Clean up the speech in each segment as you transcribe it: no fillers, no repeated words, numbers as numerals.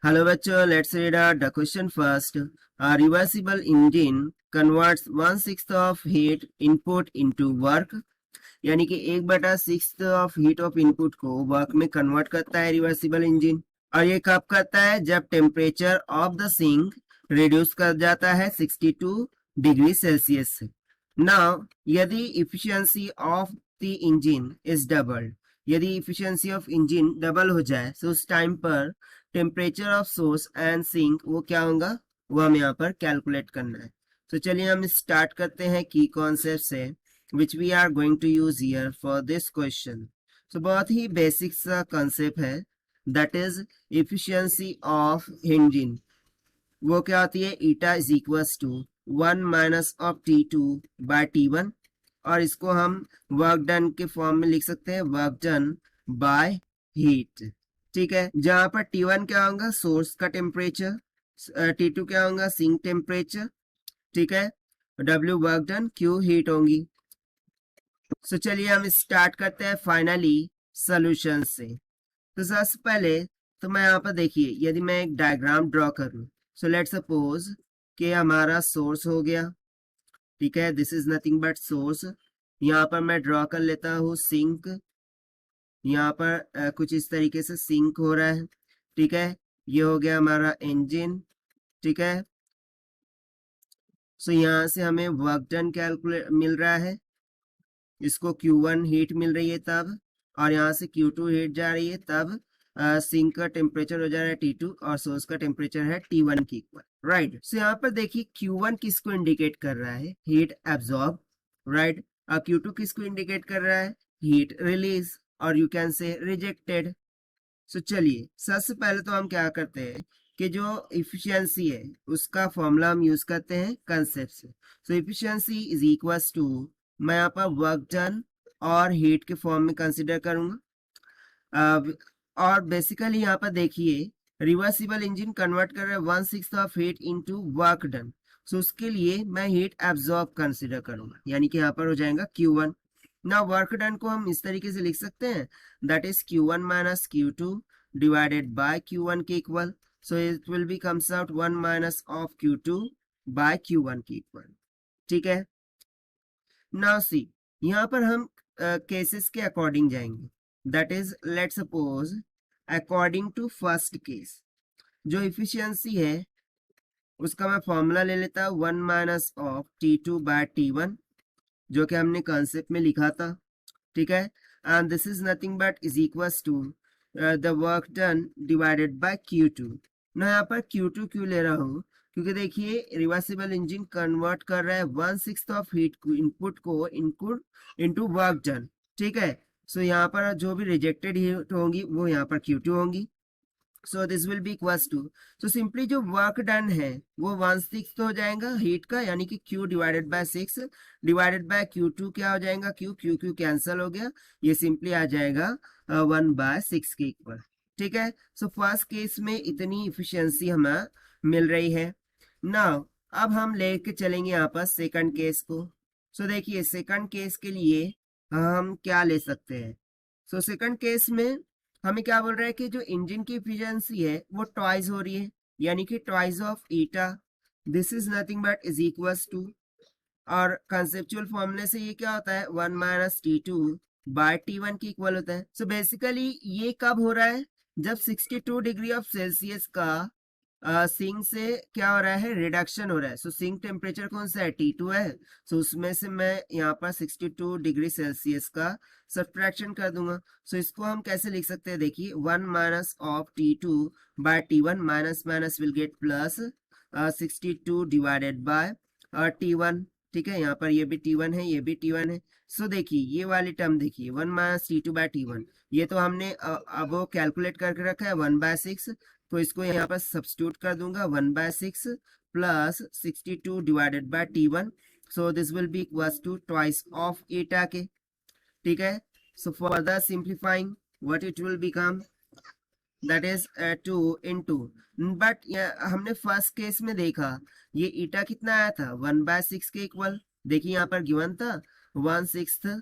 Hello बच्चों, let's read out the question first. A reversible engine converts 1/6 of heat input into work. यानी कि 1/6 of heat of input को work में convert करता है reversible engine. और ये कब करता है? जब temperature of the sink reduce कर जाता है 62 डिग्री सेल्सियस से। नाउ यदि efficiency of the engine is doubled, यदि इफिशियंसी ऑफ इंजन डबल हो जाए तो उस टाइम पर temperature of source and sink वो क्या होगा, वो हमें यहाँ पर कैलकुलेट करना है। तो चलिए हम स्टार्ट करते हैं की कॉन्सेप्ट से which we are going to use here for this question. So बहुत ही बेसिक सा कंसेप्ट है, that is efficiency of engine. वो क्या होती है? Eta is equals to 1 minus of T2 by T1, और इसको हम वर्क डन के फॉर्म में लिख सकते हैं, वर्क डन बाय हीट। ठीक है, जहां पर T1 क्या होगा? सोर्स का टेम्परेचर, T2 क्या होगा? Sink temperature. ठीक है, W work done, Q heat होंगी। तो चलिए हम स्टार्ट करते हैं फाइनली सॉल्यूशन से। तो सबसे पहले तो मैं यहाँ पर देखिए, यदि मैं एक डायग्राम ड्रॉ करूं, सो लेट सपोज कि हमारा सोर्स हो गया। ठीक है, this is nothing but source. यहाँ पर मैं ड्रॉ कर लेता हूँ सिंक। यहाँ पर कुछ इस तरीके से सिंक हो रहा है। ठीक है, ये हो गया हमारा इंजन। ठीक है, सो यहाँ से हमें वर्क डन कैलकुलेट मिल रहा है, इसको Q1 हीट मिल रही है तब, और यहाँ से Q2 हीट जा रही है तब सिंक का टेम्परेचर हो जा रहा है T2 और सोर्स का टेम्परेचर है T1 की इक्वल। राइट, सो यहाँ पर देखिए Q1 किसको इंडिकेट कर रहा है? Heat absorb. राइट, और Q2 किसको इंडिकेट कर रहा है? हीट रिलीज, और यू कैन से रिजेक्टेड। सो चलिए सबसे पहले तो हम क्या करते हैं कि जो इफिशियंसी है उसका फॉर्मूला हम यूज करते हैं कंसेप्ट से। सो इफिशियंसी इज इक्वल्स टू, मैं यहाँ पर वर्क डन और हीट के फॉर्म में कंसिडर करूंगा। और बेसिकली यहाँ पर देखिए रिवर्सिबल इंजन कन्वर्ट कर रहा है 1/6 of heat into work done. So उसके लिए मैं हीट एब्जॉर्ब कंसिडर करूंगा, यानी कि यहाँ पर हो जाएगा Q1। ना वर्क डन को हम इस तरीके से लिख सकते हैं, that is Q1 minus Q2 divided by Q1 के equal. So it will be comes out 1 minus of Q2 by Q1 के इक्वल। ठीक है, नाउ सी यहाँ पर हम केसेस के अकॉर्डिंग जाएंगे, that is let suppose according to first case जो इफिशियंसी है उसका मैं फॉर्मूला ले लेता हूँ 1 minus of T2 by T1, जो कि हमने कंसेप्ट में लिखा था। ठीक है, and this is nothing but is equals to the work done divided by Q2। ना यहाँ पर Q2 क्यों ले रहा हूँ? क्योंकि देखिए रिवर्सिबल इंजन कन्वर्ट कर रहा है 1/6 ऑफ हीट इनपुट को इनटू वर्क डन। ठीक है, सो यहाँ पर जो भी रिजेक्टेड हीट होंगी वो यहाँ पर Q2 होंगी। So this will be equals to, so simply जो वर्क डन है वो 1/6 हो जाएगा हीट का, यानी कि Q divided by 6 divided by Q2 क्या हो जाएगा? Q कैंसिल हो गया, ये सिंपली आ जाएगा 1/6 के इक्वल। ठीक है, सो फर्स्ट केस में इतनी इफिशियंसी हमें मिल रही है। नाउ अब हम लेके चलेंगे यहाँ पर सेकंड केस को। सो देखिए सेकंड केस के लिए हम क्या ले सकते हैं? सो सेकंड केस में हमें क्या बोल रहा है कि जो इंजन की इफिशियंसी है वो ट्वाइस हो रही है, यानी कि twice of eta. This is nothing but is equals to, और कंसेप्चुअल फॉर्मूले से ये क्या होता है? 1 माइनस T2 बाय T1 की इक्वल होता है। सो बेसिकली ये कब हो रहा है? जब 62 डिग्री ऑफ सेल्सियस का सिंक से क्या हो रहा है? रिडक्शन हो रहा है। सो सिंक टेम्परेचर कौन सा है? T2 है। सो उसमें से मैं यहाँ पर 62 डिग्री सेल्सियस का सब्ट्रैक्शन कर दूंगा। सो इसको हम कैसे लिख सकते हैं? देखिए 1 minus of T2 by T1, minus minus will get plus 62 divided by T1। ठीक है, यहाँ पर ये भी T1 है, ये भी T1 है। सो देखिए ये वाली टर्म देखिए 1 माइनस T2 बाय T1, ये तो हमने अब वो कैलकुलेट करके रखा है 1/6, तो इसको यहाँ पर सब्स्टिट्यूट कर दूंगा 1/6 plus 62 divided by T1। So this will be equals to twice of eta के। ठीक है, so further simplifying what it will become, that is 2 into, but हमने फर्स्ट केस में देखा ये ईटा कितना आया था? 1/6 के इक्वल। देखिए यहाँ पर गिवन था 1/6,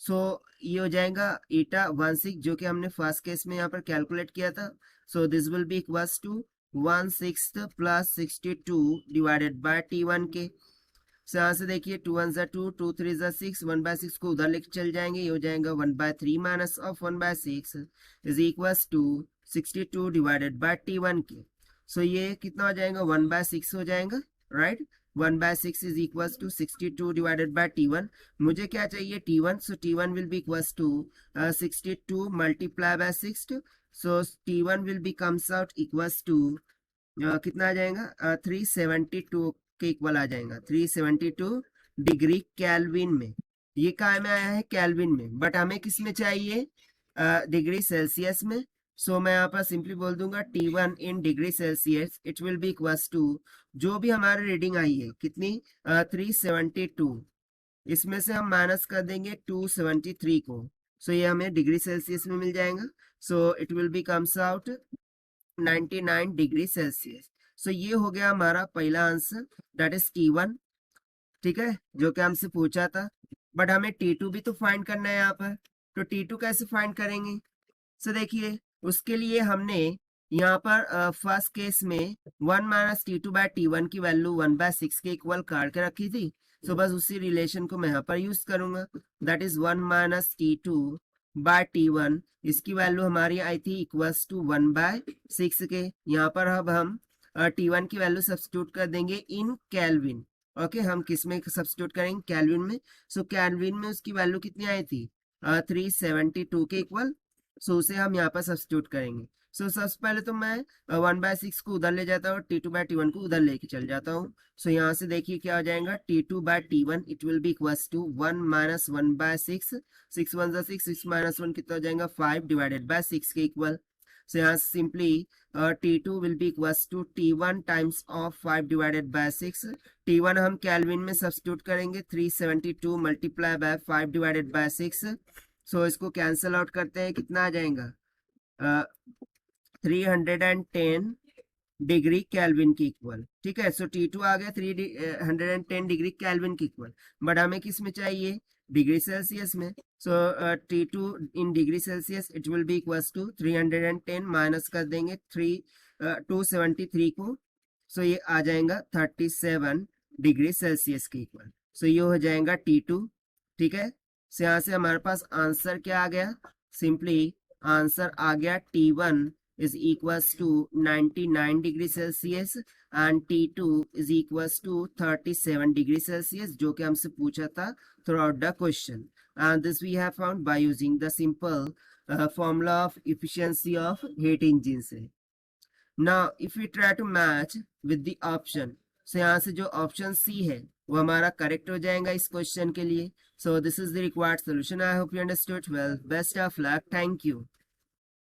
सो ये हो जाएगा ईटा 1/6 जो कि हमने फर्स्ट केस में यहाँ पर कैलकुलेट किया था। So this will be equals to 1/6 plus 62 divided by T1 के। सो यहाँ से देखिए 2 1 ज़ा 2, 2 3 ज़ा 6, 1/6 को उधर लेके चल जाएंगे, ये हो जाएगा 1/3 minus of 1/6 is equals to 62 divided by T1 के। सो ये कितना हो जाएगा 1/6 हो जाएगा, right. 1/6 is equals to 62 divided by T1। मुझे क्या चाहिए T1, so T1 will be equals to 62 multiply by 6, so T1 will be comes out equals to कितना आ जाएगा 372 के इक्वल आ जाएगा, 372 डिग्री केल्विन में। ये काय में आया है केल्विन में, बट हमें किस में चाहिए डिग्री सेल्सियस में। सो मैं यहाँ पर सिंपली बोल दूंगा T1 in degree Celsius it will be equals to जो भी हमारी रीडिंग आई है कितनी 372, इसमें से हम माइनस कर देंगे 273 को, सो ये हमें डिग्री सेल्सियस में मिल जाएगा। So it will be comes out 99 degree Celsius. So ये हो गया हमारा पहला आंसर, दैट इज T1, ठीक है, जो कि हमसे पूछा था। बट हमें T2 भी तो फाइंड करना है यहाँ पर, तो T2 कैसे फाइंड करेंगे। सो देखिए उसके लिए हमने यहाँ पर फर्स्ट केस में 1 माइनस T2 बाय T1 की वैल्यू 1/6 के इक्वल करके रखी थी। सो बस उसी रिलेशन को मैं यहाँ पर यूज करूंगा, that is 1 minus T2 by T1, इसकी वैल्यू हमारी आई थी इक्वल्स टू 1/6 के। यहाँ पर अब हम T1 की वैल्यू सब्स्टिट्यूट कर देंगे इन केल्विन। ओके, हम किस में सब्स्टिट्यूट करेंगे केल्विन में। सो केल्विन में उसकी वैल्यू कितनी आई थी 372 के इक्वल, सो उसे हम यहाँ पर सब्स्टिट्यूट करेंगे। सो सबसे पहले तो मैं 1/6 को उधर ले जाता हूँ, T2 बाय T1 को उधर लेके चल जाता हूँ। सो यहाँ से देखिए क्या हो जाएगा T2 by T1 it will be equals to 1 minus 1/6, 6 1 ज़ा 6, 6 माइनस 1 कितना हो जाएगा 5 डिवाइडेड बाय 6 के इक्वल। सो यहाँ simply T2 will be equals to T1 times of 5 divided by 6। T1 हम केल्विन में सब्स्टिट्यूट करेंगे 372 multiply by 5 divided by 6। So इसको कैंसिल आउट करते हैं, कितना आ जाएगा 310 डिग्री केल्विन की इक्वल, ठीक है। सो T2 आ गया 310 डिग्री केल्विन की इक्वल, बट हमें किस में चाहिए डिग्री सेल्सियस में। So T2 in degree Celsius it will be equals to 310 minus कर देंगे 273 को, सो ये आ जाएगा 37 डिग्री सेल्सियस के इक्वल। सो ये हो जाएगा T2, ठीक है। सो यहाँ से हमारे पास आंसर क्या आ गया, सिंपली आंसर आ गया T1 is equals to 99 degree Celsius and T2 is equals to 37 degree Celsius, जो कि हमसे पूछा था throughout the question, and this we have found by using the simple formula of efficiency of heat engine से। Now if we try to match with the option, so यहाँ से जो option C है वो हमारा करेक्ट हो जाएगा इस क्वेश्चन के लिए। So this is the required solution. I hope you understood well. Best of luck. Thank you.